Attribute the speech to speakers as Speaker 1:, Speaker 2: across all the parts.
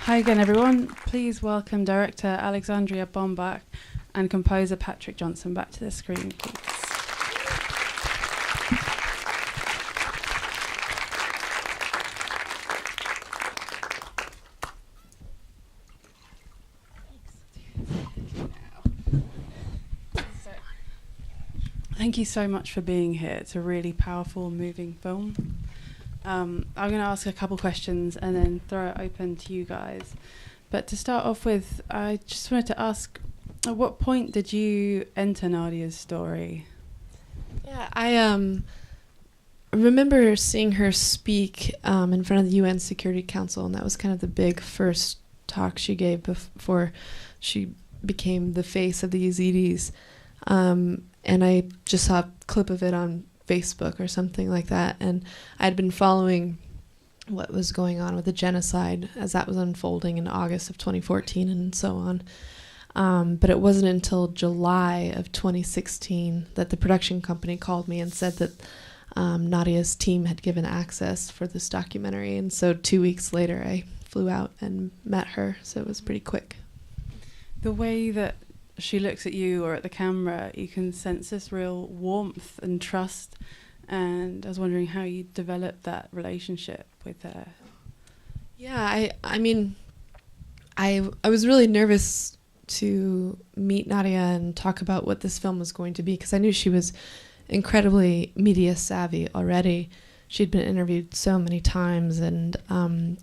Speaker 1: Hi again, everyone. Please welcome director Alexandria Bombach and composer Patrick Johnson back to the screen, please. Thank you so much for being here. It's a really powerful, moving film. I'm going to ask a couple questions and then throw it open to you guys. But to start off with, I just wanted to ask, at what point did you enter Nadia's story?
Speaker 2: Yeah, I remember seeing her speak in front of the UN Security Council, and that was kind of the big first talk she gave before she became the face of the Yazidis. And I just saw a clip of it on Facebook or something like that, and I'd been following what was going on with the genocide as that was unfolding in August of 2014 and so on. But it wasn't until July of 2016 that the production company called me and said that Nadia's team had given access for this documentary, and so 2 weeks later I flew out and met her, so it was pretty quick.
Speaker 1: The way that she looks at you or at the camera, you can sense this real warmth and trust, and I was wondering how you developed that relationship with her.
Speaker 2: Yeah, I mean, I was really nervous to meet Nadia and talk about what this film was going to be, because I knew she was incredibly media savvy already. She'd been interviewed so many times, and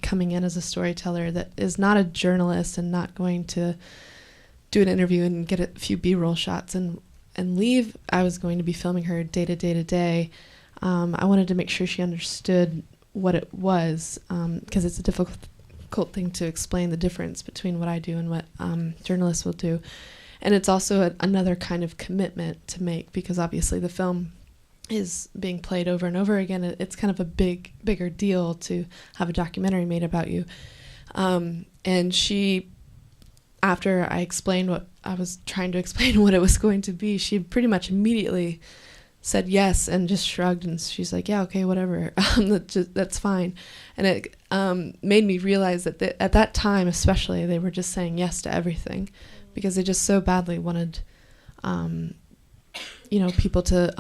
Speaker 2: coming in as a storyteller that is not a journalist and not going to do an interview and get a few B-roll shots and leave. I was going to be filming her day to day to day. I wanted to make sure she understood what it was, because it's a difficult thing to explain the difference between what I do and what journalists will do. And it's also another kind of commitment to make, because obviously the film is being played over and over again. It's kind of a bigger deal to have a documentary made about you. And she, after I explained what I was trying to explain, what it was going to be, she pretty much immediately said yes and just shrugged, and she's like, yeah, okay, whatever, that's fine. And it made me realize that at that time especially, they were just saying yes to everything, because they just so badly wanted people to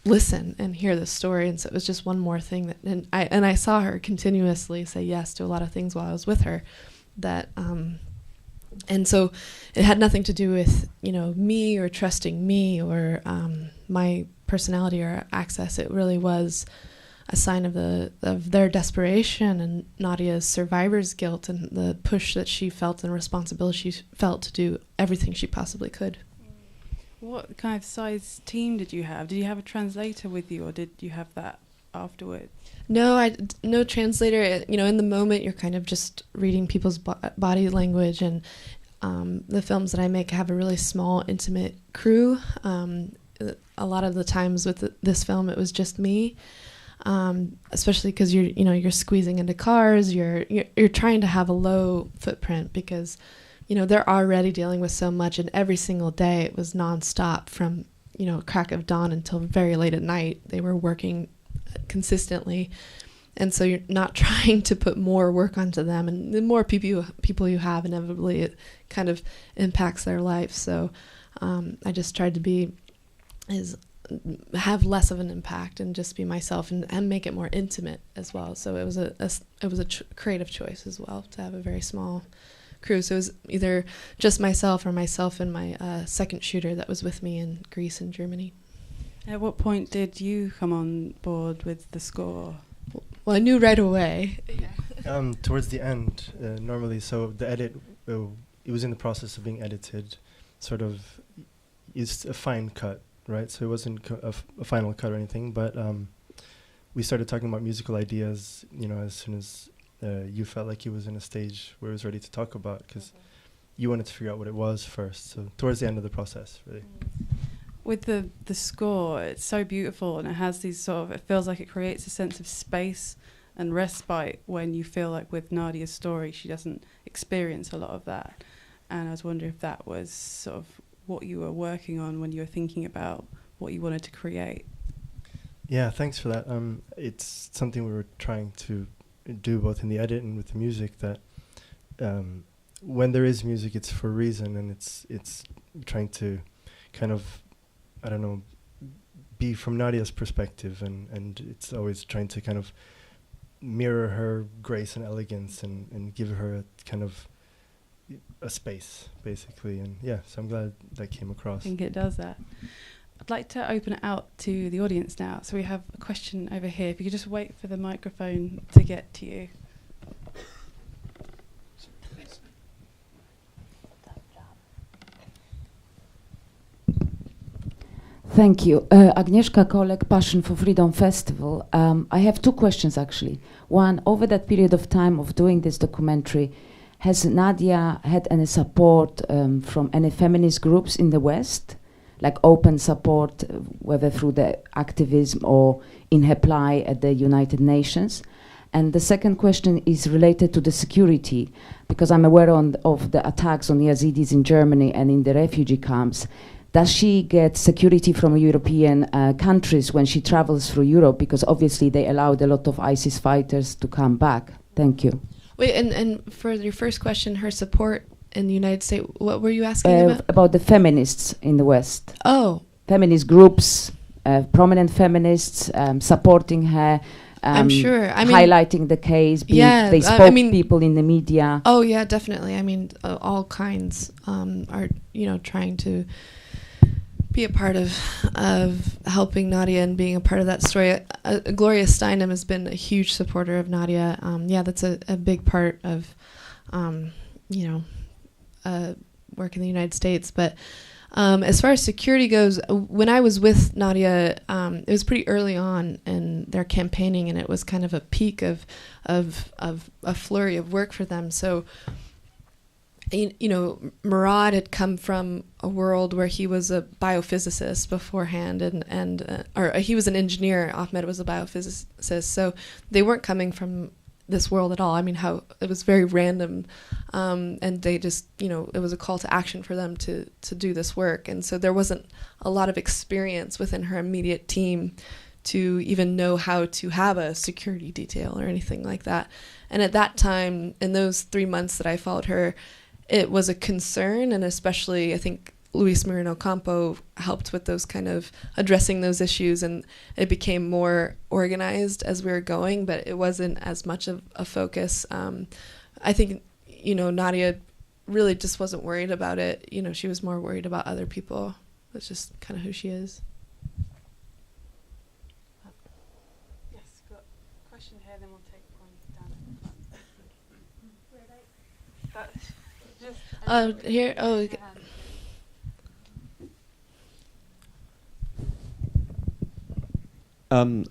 Speaker 2: listen and hear the story. And so it was just one more thing that, and I saw her continuously say yes to a lot of things while I was with her, that and so it had nothing to do with, me or trusting me or my personality or access. It really was a sign of their desperation and Nadia's survivor's guilt and the push that she felt and responsibility she felt to do everything she possibly could.
Speaker 1: What kind of size team did you have? Did you have a translator with you, or did you have that afterwards?
Speaker 2: No, no translator. In the moment, you're kind of just reading people's body language, and the films that I make have a really small, intimate crew. A lot of the times with this film, it was just me, especially because you're squeezing into cars. You're trying to have a low footprint, because they're already dealing with so much, and every single day it was nonstop from crack of dawn until very late at night. They were working consistently, and so you're not trying to put more work onto them, and the more people you have, inevitably it kind of impacts their life. So I just tried to have less of an impact and just be myself and make it more intimate as well. So it was a creative choice as well to have a very small crew. So it was either just myself or myself and my second shooter that was with me in Greece and Germany.
Speaker 1: At what point did you come on board with the score?
Speaker 2: Well, I knew right away.
Speaker 3: Towards the end, normally, so the edit, it was in the process of being edited, sort of, it's a fine cut, right? So it wasn't a final cut or anything, but we started talking about musical ideas, as soon as you felt like he was in a stage where he was ready to talk about, because you wanted to figure out what it was first. So towards the end of the process, really.
Speaker 1: With the score, it's so beautiful, and it has these it feels like it creates a sense of space and respite when you feel like with Nadia's story, she doesn't experience a lot of that. And I was wondering if that was sort of what you were working on when you were thinking about what you wanted to create.
Speaker 3: Yeah, thanks for that. It's something we were trying to do both in the edit and with the music, that when there is music, it's for a reason, and it's trying to kind of, I don't know, be from Nadia's perspective, and it's always trying to kind of mirror her grace and elegance, and give her a kind of a space, basically. And yeah, so I'm glad that came across.
Speaker 1: I think it does that. I'd like to open it out to the audience now. So we have a question over here. If you could just wait for the microphone to get to you.
Speaker 4: Thank you. Agnieszka Kolek, Passion for Freedom Festival. I have two questions, actually. One, over that period of time of doing this documentary, has Nadia had any support from any feminist groups in the West? Like open support, whether through the activism or in her ply at the United Nations? And the second question is related to the security, because I'm aware of the attacks on Yazidis in Germany and in the refugee camps. Does she get security from European countries when she travels through Europe? Because obviously they allowed a lot of ISIS fighters to come back. Thank you.
Speaker 2: Wait, and for your first question, her support in the United States, what were you asking about?
Speaker 4: About the feminists in the West.
Speaker 2: Oh.
Speaker 4: Feminist groups, prominent feminists supporting her.
Speaker 2: I'm sure. I mean,
Speaker 4: highlighting the case.
Speaker 2: Yeah,
Speaker 4: they spoke people in the media.
Speaker 2: Oh yeah, definitely. I mean, all kinds are trying to be a part of helping Nadia and being a part of that story. Gloria Steinem has been a huge supporter of Nadia. That's a big part of work in the United States. But as far as security goes, when I was with Nadia, it was pretty early on in their campaigning, and it was kind of a peak of a flurry of work for them. So, Murad had come from a world where he was a biophysicist beforehand, or he was an engineer. Ahmed was a biophysicist, so they weren't coming from this world at all. I mean, how it was very random, and they just, it was a call to action for them to do this work, and so there wasn't a lot of experience within her immediate team to even know how to have a security detail or anything like that. And at that time, in those 3 months that I followed her, it was a concern, and especially I think Luis Moreno Campo helped with those kind of addressing those issues, and it became more organized as we were going, but it wasn't as much of a focus. I think, Nadia really just wasn't worried about it. She was more worried about other people. That's just kind of who she is.
Speaker 1: Yes, got a question here, then we'll take one down at the front.
Speaker 2: Here. Oh.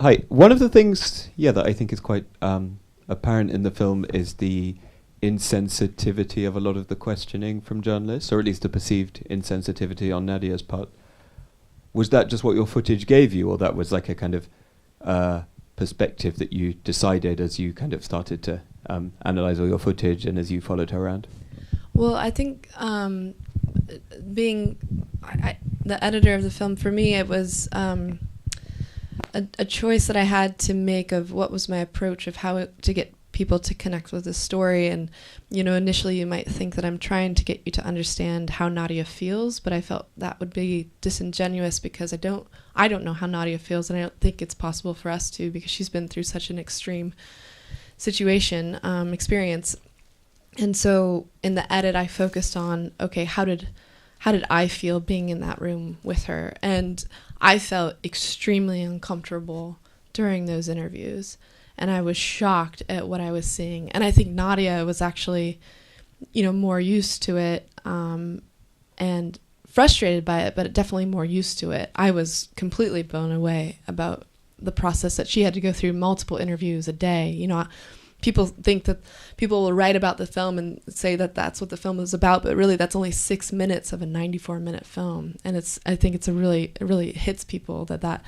Speaker 5: Hi. One of the things, that I think is quite apparent in the film is the insensitivity of a lot of the questioning from journalists, or at least the perceived insensitivity on Nadia's part. Was that just what your footage gave you, or that was like a kind of perspective that you decided as you kind of started to analyze all your footage and as you followed her around?
Speaker 2: Well, I think being the editor of the film, for me, it was a choice that I had to make of what was my approach of how to get people to connect with the story. And, initially you might think that I'm trying to get you to understand how Nadia feels, but I felt that would be disingenuous because I don't know how Nadia feels, and I don't think it's possible for us to, because she's been through such an extreme experience. And so in the edit, I focused on, okay, how did I feel being in that room with her? And I felt extremely uncomfortable during those interviews, and I was shocked at what I was seeing. And I think Nadia was actually, more used to it, and frustrated by it, but definitely more used to it. I was completely blown away about the process that she had to go through, multiple interviews a day. People think that people will write about the film and say that that's what the film is about, but really that's only 6 minutes of a 94-minute film. And I think it really hits people that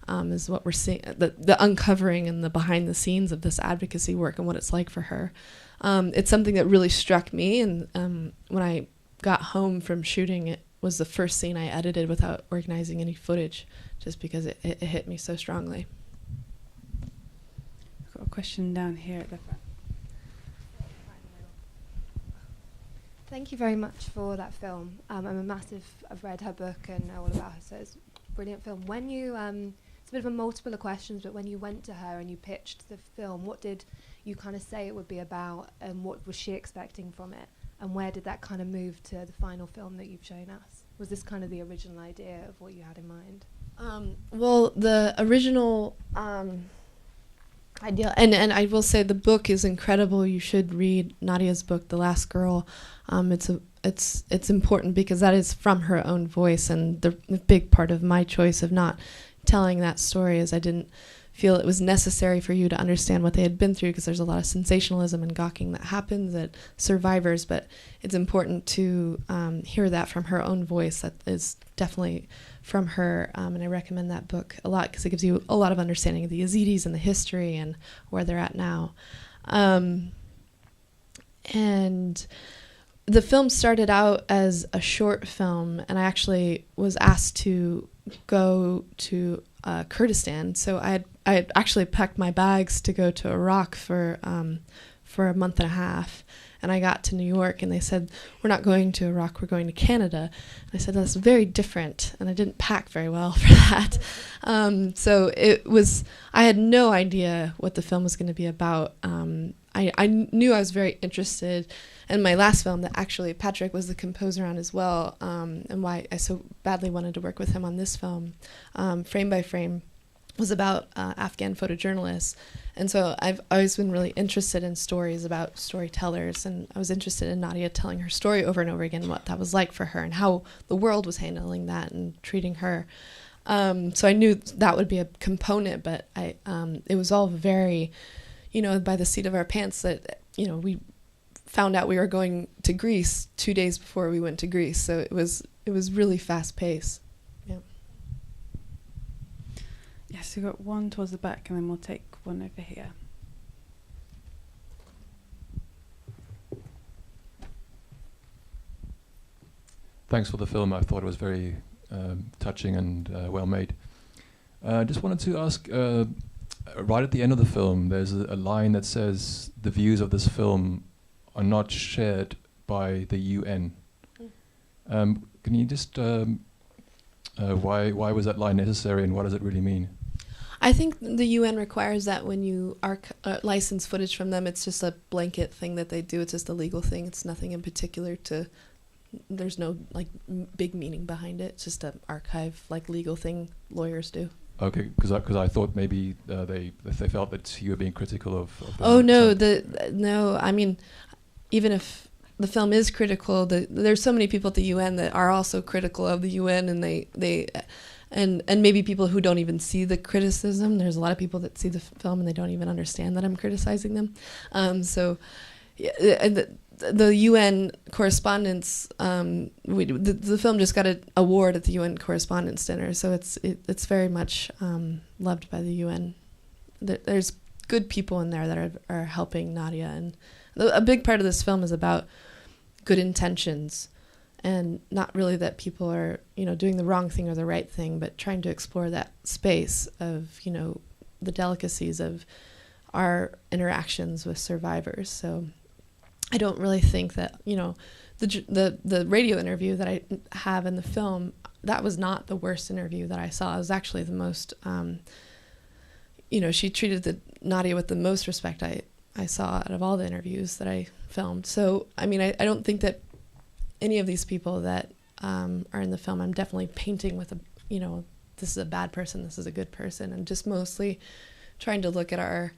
Speaker 2: is what we're seeing, the uncovering and the behind the scenes of this advocacy work and what it's like for her. It's something that really struck me, and when I got home from shooting, it was the first scene I edited without organizing any footage, just because it hit me so strongly.
Speaker 1: Got a question down here at the front.
Speaker 6: Thank you very much for that film. I've read her book and know all about her, so it's a brilliant film. When you, it's a bit of a multiple of questions, but when you went to her and you pitched the film, what did you kind of say it would be about, and what was she expecting from it? And where did that kind of move to the final film that you've shown us? Was this kind of the original idea of what you had in mind?
Speaker 2: Well, the original idea, and I will say the book is incredible. You should read Nadia's book, The Last Girl. It's important because that is from her own voice, and the big part of my choice of not telling that story is I didn't feel it was necessary for you to understand what they had been through, because there's a lot of sensationalism and gawking that happens at survivors, but it's important to hear that from her own voice. That is definitely from her, and I recommend that book a lot because it gives you a lot of understanding of the Yazidis and the history and where they're at now. And the film started out as a short film, and I actually was asked to go to Kurdistan. So I had actually packed my bags to go to Iraq for a month and a half. And I got to New York, and they said, "We're not going to Iraq, we're going to Canada." And I said, "That's very different," and I didn't pack very well for that. So I had no idea what the film was going to be about. I knew I was very interested, and my last film that actually Patrick was the composer on as well, and why I so badly wanted to work with him on this film, Frame by Frame, was about Afghan photojournalists. And so I've always been really interested in stories about storytellers, and I was interested in Nadia telling her story over and over again, what that was like for her and how the world was handling that and treating her. So I knew that would be a component, but it was all very, by the seat of our pants that, we found out we were going to Greece 2 days before we went to Greece. So it was really fast paced. Yeah.
Speaker 1: Yes, we've got one towards the back, and then we'll take one over here.
Speaker 7: Thanks for the film. I thought it was very touching and well made. Just wanted to ask, right at the end of the film, there's a line that says the views of this film are not shared by the UN. Can you just, why was that line necessary, and what does it really mean?
Speaker 2: I think the UN requires that when you license footage from them, it's just a blanket thing that they do. It's just a legal thing. It's nothing in particular there's no big meaning behind it. It's just an archive, legal thing lawyers do.
Speaker 7: Okay, because I thought maybe they felt that you were being critical of them.
Speaker 2: Oh no, no. I mean, even if the film is critical, there's so many people at the UN that are also critical of the UN, and they and maybe people who don't even see the criticism. There's a lot of people that see the film and they don't even understand that I'm criticizing them. So the UN correspondence, the film just got an award at the UN Correspondence Dinner, so it's very much loved by the UN. There's good people in there that are helping Nadia, and a big part of this film is about good intentions, and not really that people are doing the wrong thing or the right thing, but trying to explore that space of the delicacies of our interactions with survivors. So I don't really think that the radio interview that I have in the film, that was not the worst interview that I saw. It was actually the most she treated Nadia with the most respect I saw out of all the interviews that I filmed. So I mean, I don't think that any of these people that are in the film, I'm definitely painting with this is a bad person, this is a good person, and just mostly trying to look at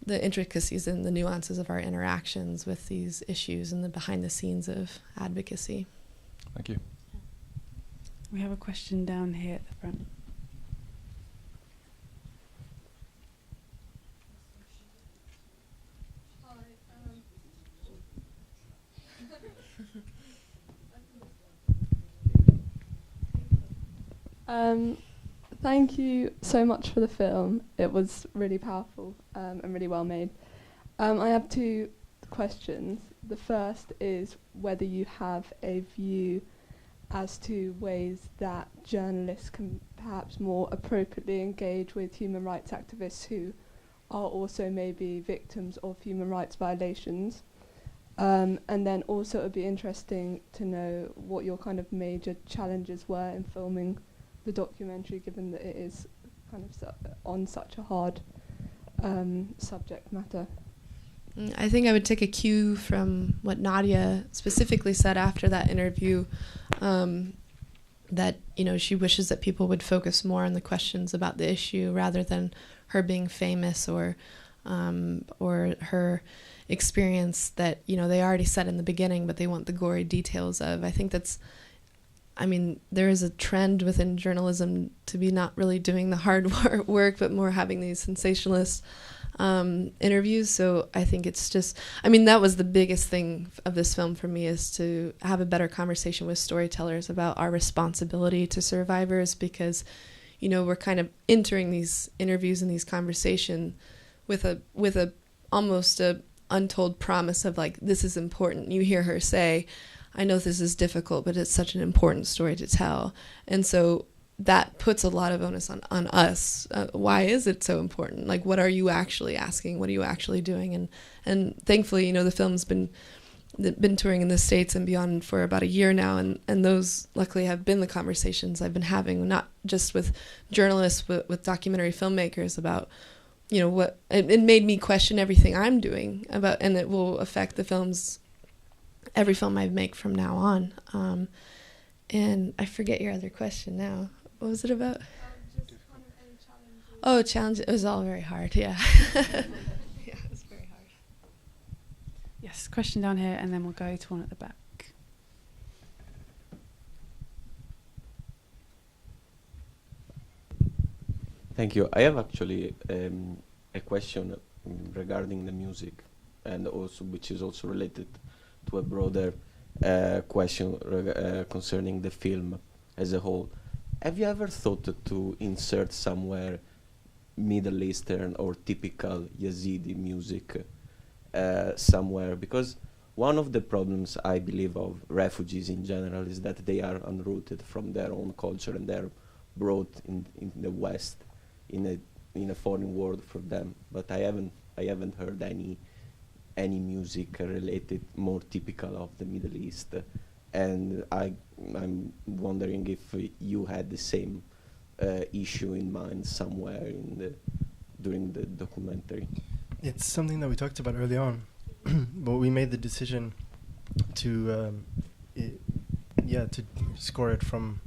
Speaker 2: the intricacies and the nuances of our interactions with these issues and the behind the scenes of advocacy.
Speaker 7: Thank you.
Speaker 1: We have a question down here at the front.
Speaker 8: Thank you so much for the film. It was really powerful and really well made. I have two questions. The first is whether you have a view as to ways that journalists can perhaps more appropriately engage with human rights activists who are also maybe victims of human rights violations. And then also it would be interesting to know what your kind of major challenges were in filming the documentary, given that it is kind of on such a hard subject matter.
Speaker 2: I think I would take a cue from what Nadia specifically said after that interview, that, you know, she wishes that people would focus more on the questions about the issue rather than her being famous or her experience that, you know, they already said in the beginning, but they want the gory details of. I think that's, I mean, there is a trend within journalism to be not really doing the hard work, but more having these sensationalist interviews. So I think it's just, I mean, that was the biggest thing of this film for me, is to have a better conversation with storytellers about our responsibility to survivors, because, you know, we're kind of entering these interviews and these conversations with a almost a untold promise of, like, this is important. You hear her say, I know this is difficult, but it's such an important story to tell. And so that puts a lot of onus on us. Why is it so important? Like, what are you actually asking? What are you actually doing? And thankfully, you know, the film's been touring in the States and beyond for about a year now, and those luckily have been the conversations I've been having, not just with journalists, but with documentary filmmakers about, you know, what it made me question everything I'm doing about, and it will affect the films, every film I make from now on. And I forget your other question now. What was it about?
Speaker 8: Just kind of any challenges.
Speaker 2: Oh, challenge. It was all very hard, yeah. Yeah, it was very hard.
Speaker 1: Yes, question down here, and then we'll go to one at the back.
Speaker 5: Thank you. I have actually a question regarding the music, and also which is also related to a broader question concerning the film as a whole. Have you ever thought to insert somewhere Middle Eastern or typical Yazidi music somewhere? Because one of the problems, I believe, of refugees in general is that they are unrooted from their own culture, and they're brought in the West, in a foreign world for them. But I haven't heard any music related more typical of the Middle East, and I'm wondering if you had the same issue in mind somewhere during the documentary.
Speaker 3: It's something that we talked about early on, but we made the decision to to score it from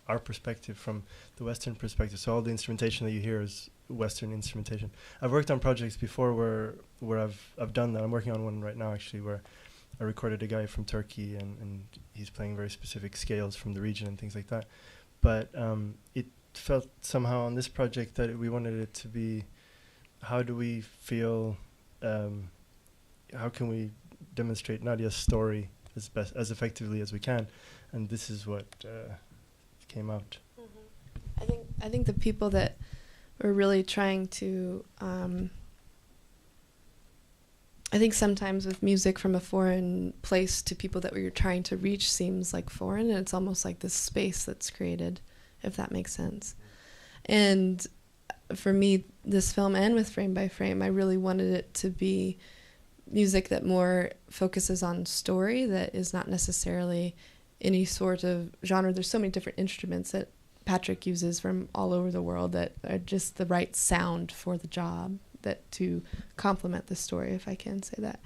Speaker 3: our perspective, from the Western perspective. So all the instrumentation that you hear is Western instrumentation. I've worked on projects before where I've done that. I'm working on one right now, actually, where I recorded a guy from Turkey, and he's playing very specific scales from the region and things like that. But it felt somehow on this project that we wanted it to be, how do we feel, how can we demonstrate Nadia's story as effectively as we can? And this is what came out.
Speaker 2: Mm-hmm. I think the people that were really trying to, I think sometimes with music from a foreign place to people that we're trying to reach seems like foreign, and it's almost like this space that's created, if that makes sense. And for me, this film, and with Frame by Frame, I really wanted it to be music that more focuses on story, that is not necessarily any sort of genre. There's so many different instruments that Patrick uses from all over the world that are just the right sound for the job, that to complement the story, if I can say that.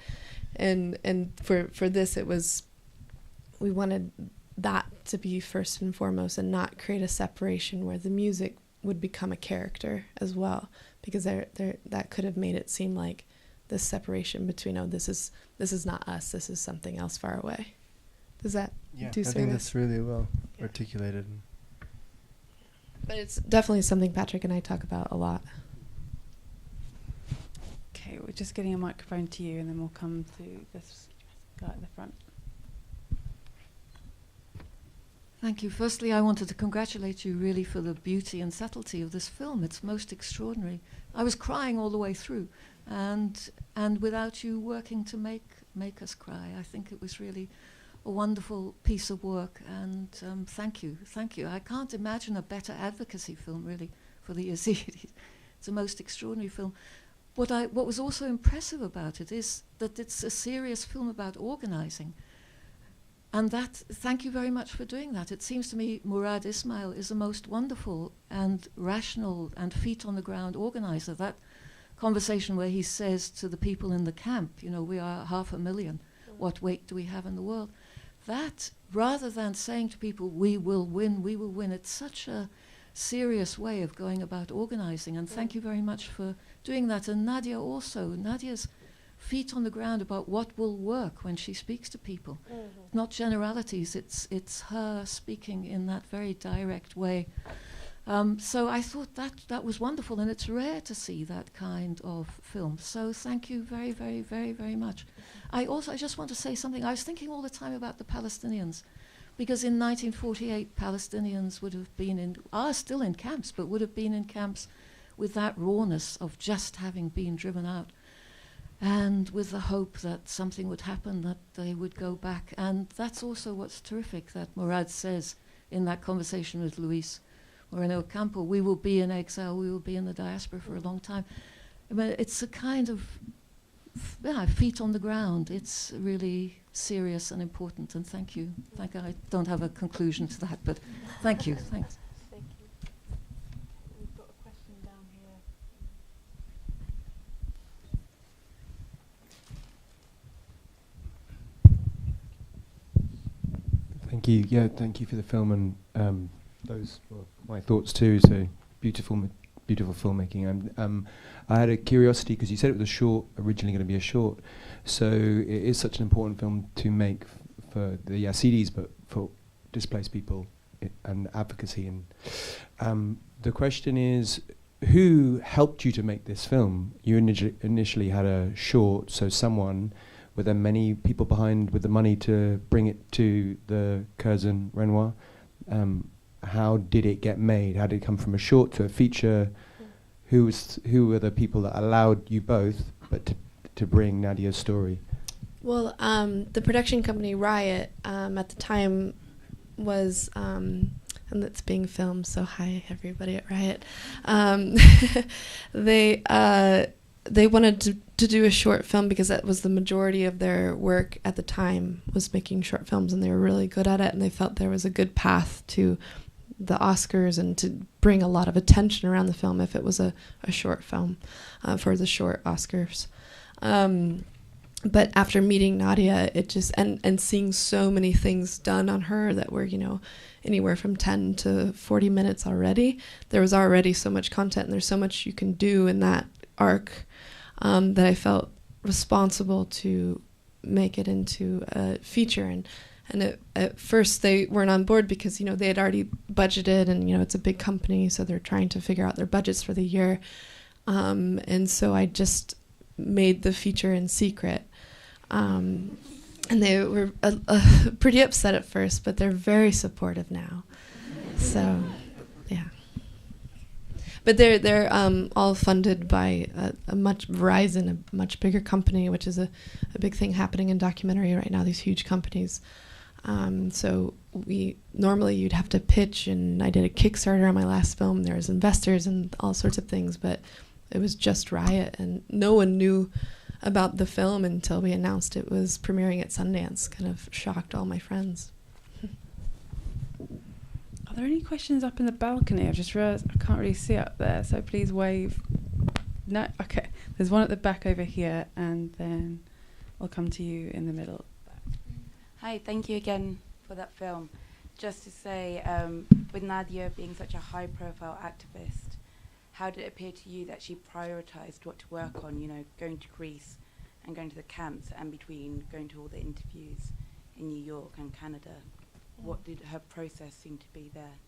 Speaker 2: And for this, it was, we wanted that to be first and foremost, and not create a separation where the music would become a character as well, because that could have made it seem like this separation between, oh, this is not us, this is something else far away. Does that do service?
Speaker 3: I think that's really well articulated.
Speaker 2: But it's definitely something Patrick and I talk about a lot.
Speaker 1: Okay, we're just getting a microphone to you, and then we'll come to this guy at the front.
Speaker 9: Thank you. Firstly, I wanted to congratulate you really for the beauty and subtlety of this film. It's most extraordinary. I was crying all the way through, and without you working to make us cry, I think it was really a wonderful piece of work, and thank you. I can't imagine a better advocacy film, really, for the Yazidis. It's a most extraordinary film. what was also impressive about it is that it's a serious film about organizing. And thank you very much for doing that. It seems to me Murad Ismael is the most wonderful and rational and feet on the ground organizer. That conversation where he says to the people in the camp, we are 500,000, what weight do we have in the world? That, rather than saying to people, we will win, it's such a serious way of going about organizing. And thank you very much for doing that. And Nadia also, Nadia's feet on the ground about what will work when she speaks to people. Not generalities, it's her speaking in that very direct way. So I thought that was wonderful, and it's rare to see that kind of film. So thank you very, very, very, very much. I just want to say something. I was thinking all the time about the Palestinians, because in 1948 Palestinians are still in camps, but would have been in camps with that rawness of just having been driven out, and with the hope that something would happen, that they would go back. And that's also what's terrific that Murad says in that conversation with Luis Moreno Ocampo. We will be in exile, we will be in the diaspora for a long time. I mean, it's a kind of feet on the ground. It's really serious and important, and thank you. I don't have a conclusion to that, but thank you. Thanks.
Speaker 1: Thank you. We've got a question down here.
Speaker 10: Thank you. Yeah, thank you for the film, and those were my thoughts too. So beautiful filmmaking. And I had a curiosity because you said it was originally going to be a short. So it is such an important film to make for the Yazidis, but for displaced people and advocacy. And the question is, who helped you to make this film? You initially had a short, so someone. Were there many people behind with the money to bring it to the Curzon Renoir? How did it get made? How did it come from a short to a feature? Who were the people that allowed you both, but to bring Nadia's story?
Speaker 2: Well, the production company Riot at the time was, and it's being filmed. So hi everybody at Riot. They wanted to do a short film because that was the majority of their work at the time, was making short films, and they were really good at it, and they felt there was a good path to the Oscars and to bring a lot of attention around the film if it was a short film for the short Oscars. But after meeting Nadia, it just and seeing so many things done on her that were, anywhere from 10 to 40 minutes already, there was already so much content, and there's so much you can do in that arc that I felt responsible to make it into a feature. And at first they weren't on board because, they had already budgeted, and, it's a big company, so they're trying to figure out their budgets for the year. And so I just made the feature in secret. And they were pretty upset at first, but they're very supportive now. So, yeah. But they're all funded by Verizon, a much bigger company, which is a big thing happening in documentary right now, these huge companies. So normally you'd have to pitch, and I did a Kickstarter on my last film. There was investors and all sorts of things, but it was just Riot, and no one knew about the film until we announced it was premiering at Sundance. Kind of shocked all my friends.
Speaker 1: Are there any questions up in the balcony? I've just realised I can't really see up there, so please wave. No? Okay. There's one at the back over here, and then I'll come to you in the middle.
Speaker 11: Hi, thank you again for that film. Just to say, with Nadia being such a high-profile activist, how did it appear to you that she prioritised what to work on, going to Greece and going to the camps, and between going to all the interviews in New York and Canada? What did her process seem to be there?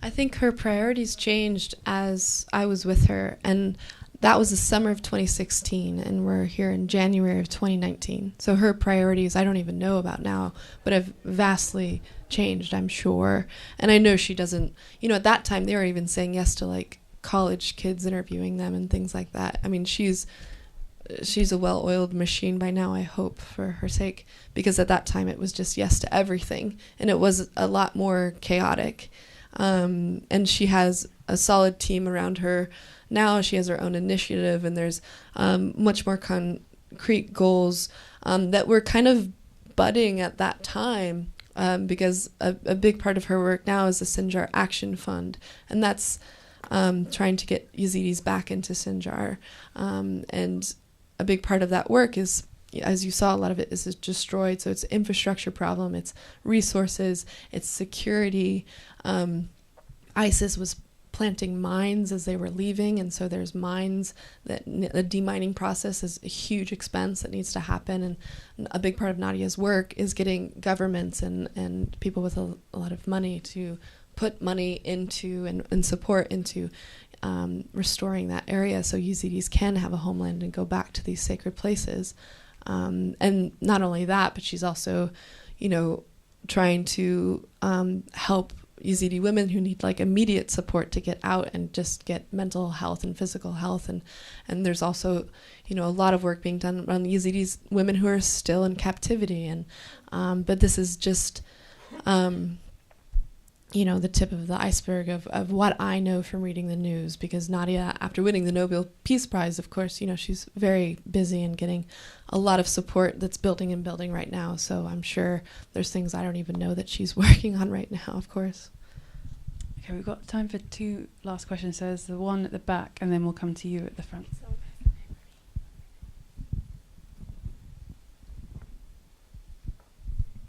Speaker 2: I think her priorities changed as I was with her, and that was the summer of 2016, and we're here in January of 2019. So her priorities I don't even know about now, but have vastly changed, I'm sure. And I know she doesn't, at that time they were even saying yes to college kids, interviewing them and things like that. I mean, she's a well-oiled machine by now, I hope, for her sake, because at that time it was just yes to everything, and it was a lot more chaotic. And she has a solid team around her. Now she has her own initiative, and there's much more concrete goals that were kind of budding at that time, because a big part of her work now is the Sinjar Action Fund, and that's trying to get Yazidis back into Sinjar. And a big part of that work is, as you saw, a lot of it is destroyed. So it's an infrastructure problem, it's resources, it's security. ISIS was planting mines as they were leaving, and so there's mines that the demining process is a huge expense that needs to happen. And a big part of Nadia's work is getting governments and people with a lot of money to put money into and support into restoring that area so Yazidis can have a homeland and go back to these sacred places. And not only that, but she's also, trying to help Yazidi women who need like immediate support to get out and just get mental health and physical health. And there's also, a lot of work being done on Yazidis women who are still in captivity. And but this is just, the tip of the iceberg of what I know from reading the news, because Nadia, after winning the Nobel Peace Prize, of course, she's very busy and getting a lot of support that's building and building right now. So I'm sure there's things I don't even know that she's working on right now, of course.
Speaker 1: Okay, we've got time for 2 last questions. So there's the one at the back, and then we'll come to you at the front.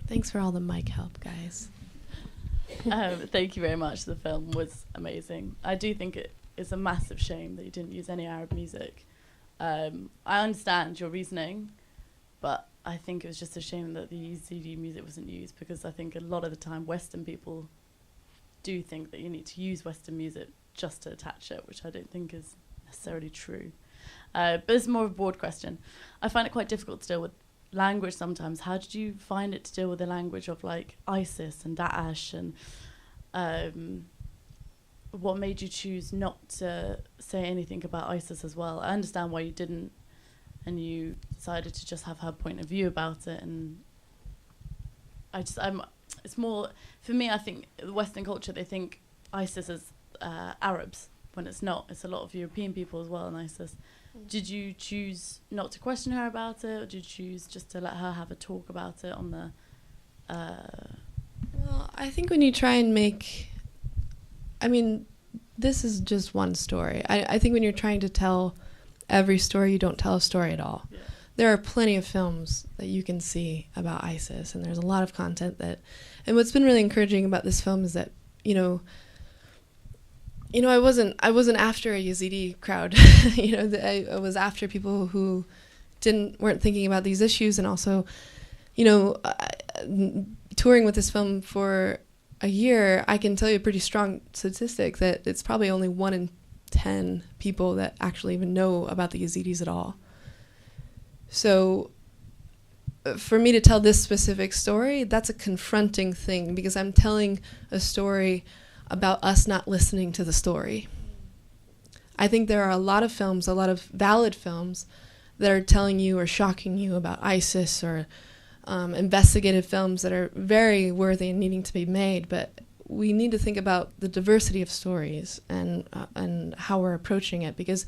Speaker 2: Thanks for all the mic help, guys.
Speaker 12: Thank you very much. The film was amazing. I do think it is a massive shame that you didn't use any Arab music. I understand your reasoning, but I think it was just a shame that the Yazidi music wasn't used, because I think a lot of the time Western people do think that you need to use Western music just to attach it, which I don't think is necessarily true. But it's more of a broad question. I find it quite difficult to deal with language sometimes. How did you find it to deal with the language of like ISIS and Daesh, and what made you choose not to say anything about ISIS as well? I understand why you didn't, and you decided to just have her point of view about it. And it's more, for me, I think the Western culture, they think ISIS is Arabs, when it's not. It's a lot of European people as well in ISIS. Did you choose not to question her about it, or did you choose just to let her have a talk about it on the...
Speaker 2: Well, I think when you try and this is just one story. I think when you're trying to tell every story, you don't tell a story at all. Yeah. There are plenty of films that you can see about ISIS, and there's a lot of content that... And what's been really encouraging about this film is that, I wasn't after a Yazidi crowd. I was after people who weren't thinking about these issues, and also, touring with this film for a year, I can tell you a pretty strong statistic that it's probably only 1 in 10 people that actually even know about the Yazidis at all. So for me to tell this specific story, that's a confronting thing, because I'm telling a story about us not listening to the story. I think there are a lot of films, a lot of valid films, that are telling you or shocking you about ISIS, or investigative films that are very worthy and needing to be made, but we need to think about the diversity of stories and how we're approaching it, because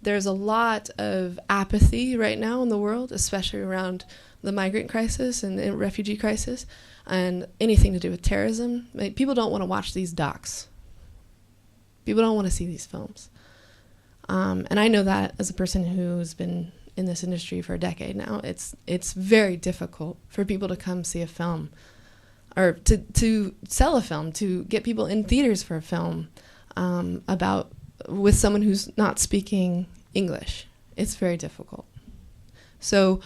Speaker 2: there's a lot of apathy right now in the world, especially around the migrant crisis and the refugee crisis, and anything to do with terrorism. People don't want to watch these docs. People don't want to see these films. And I know that as a person who's been in this industry for a decade now. It's very difficult for people to come see a film, or to sell a film, to get people in theaters for a film with someone who's not speaking English. It's very difficult. So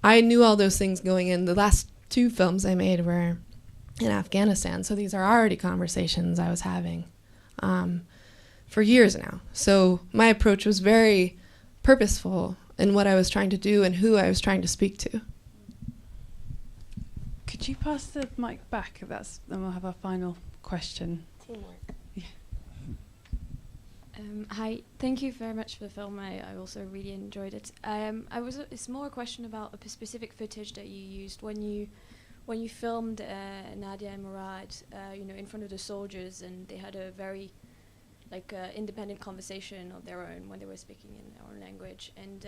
Speaker 2: I knew all those things going in. The last 2 films I made were in Afghanistan, so these are already conversations I was having for years now. So my approach was very purposeful in what I was trying to do and who I was trying to speak to.
Speaker 1: Could you pass the mic back, if that's, then we'll have our final question.
Speaker 13: Teamwork. Yeah. Hi, thank you very much for the film. I also really enjoyed it. It's more a question about a specific footage that you used when you when you filmed Nadia and Murad, in front of the soldiers, and they had a very independent conversation of their own when they were speaking in their own language. And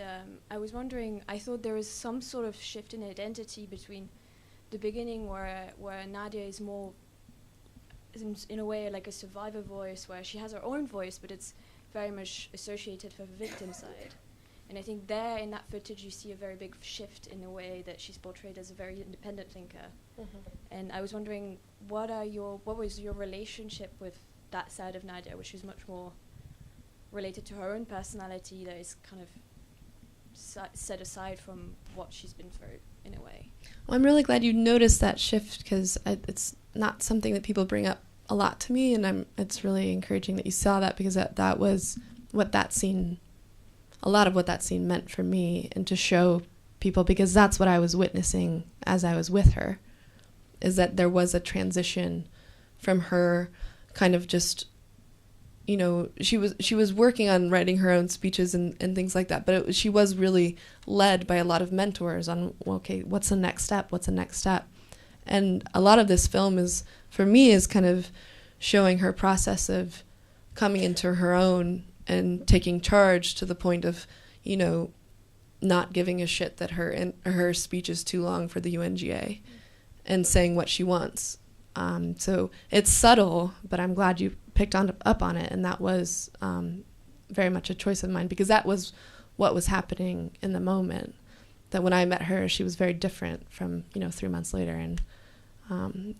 Speaker 13: I was wondering, I thought there was some sort of shift in identity between the beginning where Nadia is more, in a way, like a survivor voice, where she has her own voice, but it's very much associated with the victim side. And I think there, in that footage, you see a very big shift in the way that she's portrayed as a very independent thinker. And I was wondering, what was your relationship with that side of Nadia, which is much more related to her own personality, that is kind of set aside from what she's been through, in a way?
Speaker 2: Well, I'm really glad you noticed that shift, because it's not something that people bring up a lot to me, and it's really encouraging that you saw that, because that was what that scene, a lot of what that scene meant for me, and to show people, because that's what I was witnessing as I was with her, is that there was a transition from her kind of just, she was working on writing her own speeches and things like that, but she was really led by a lot of mentors on, okay, what's the next step? What's the next step? And a lot of this film is kind of showing her process of coming into her own and taking charge, to the point of, not giving a shit that her speech is too long for the UNGA, and saying what she wants. So it's subtle, but I'm glad you picked up on it, and that was very much a choice of mine, because that was what was happening in the moment. That when I met her, she was very different from 3 months later, and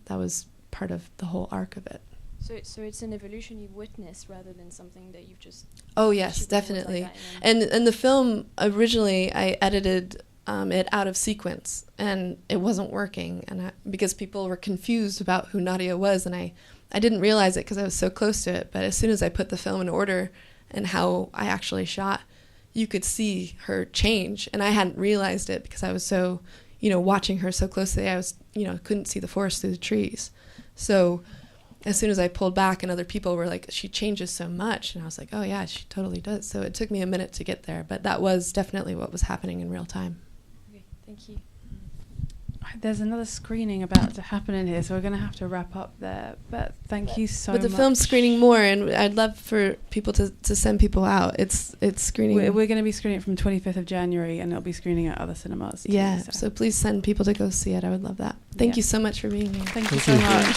Speaker 2: that was part of the whole arc of it.
Speaker 13: So it's an evolution you've witnessed rather than something that you've just...
Speaker 2: Oh, yes, definitely. And the film, originally, I edited it out of sequence, and it wasn't working, and because people were confused about who Nadia was, and I didn't realize it because I was so close to it, but as soon as I put the film in order and how I actually shot, you could see her change, and I hadn't realized it because I was so, watching her so closely. I was, couldn't see the forest through the trees. So as soon as I pulled back, and other people were like, she changes so much, and I was like, oh yeah, she totally does. So it took me a minute to get there, but that was definitely what was happening in real time.
Speaker 13: Okay, thank you.
Speaker 1: There's another screening about to happen in here, so we're going to have to wrap up there. But thank you so much.
Speaker 2: But the film's screening more, and I'd love for people to send people out. It's screening.
Speaker 1: We're going to be screening it from 25th of January, and it'll be screening at other cinemas too,
Speaker 2: Yeah, so please send people to go see it. I would love that. Thank you so much for being here.
Speaker 1: Thank you so much.